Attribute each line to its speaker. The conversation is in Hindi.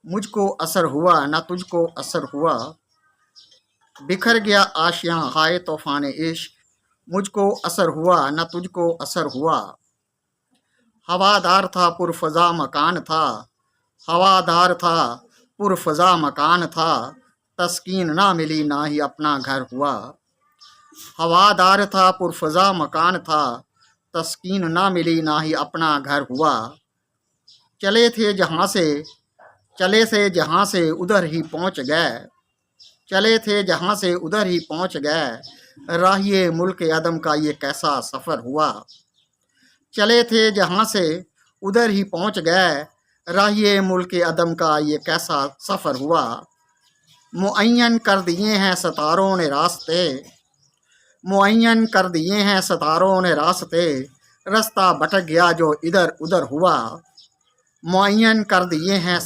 Speaker 1: मुझको असर हुआ न तुझको असर हुआ, बिखर गया आशियां हाय तूफान इश्क, मुझको असर हुआ न तुझको असर हुआ। हवादार था पुरफजा मकान था, हवादार था पुरफजा मकान था, तस्कीन ना मिली ना ही अपना घर हुआ। हवादार था पुरफजा मकान था, तस्कीन ना मिली ना ही अपना घर हुआ। चले थे जहाँ से चले से जहाँ से उधर ही पहुँच गए, चले थे जहाँ से उधर ही पहुँच गए, राहिए मुल्क अदम का ये कैसा सफ़र हुआ। चले थे जहाँ से उधर ही पहुँच गए, राहिए मुल्क अदम का ये कैसा सफ़र हुआ। मुअय्यन कर दिए हैं सितारों ने रास्ते, मुअय्यन कर दिए हैं सितारों ने रास्ते, रास्ता भटक गया जो इधर उधर हुआ। मुअय्यन कर दिए हैं